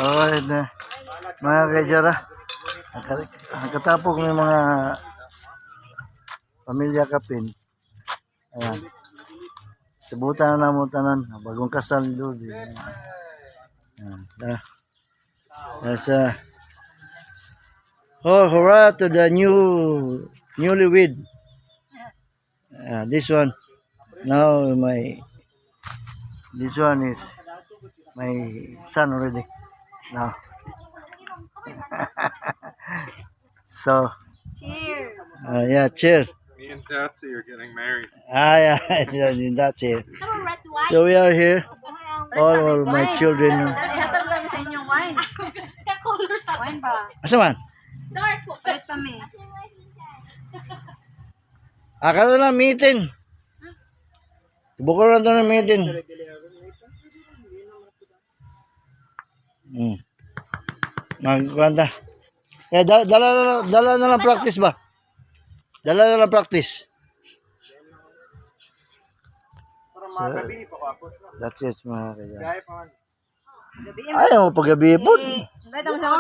Alright na. Mga kajara. Nakatapok ng mga pamilya kapin. Ayan. Sabutan na mo tanan. Bagong kasal doon. Ayan. That's hurrah to the newlywed. This one. Now this one is my son already. Now. So. Cheers. Yeah, cheers. Me and Tatsy are getting married. Yeah, that's it. So we are here. All my children. Ihatag lang sa inyong wine. Wine ba? Asa man? Palit pa mi. Akala na meeting. Bukod na ito ng meeting. Magkwanta. Dala na lang practice ba? Dala na lang practice. So, that's it mga kaya. Ayaw mo pag-gabi po. Dahil mo sa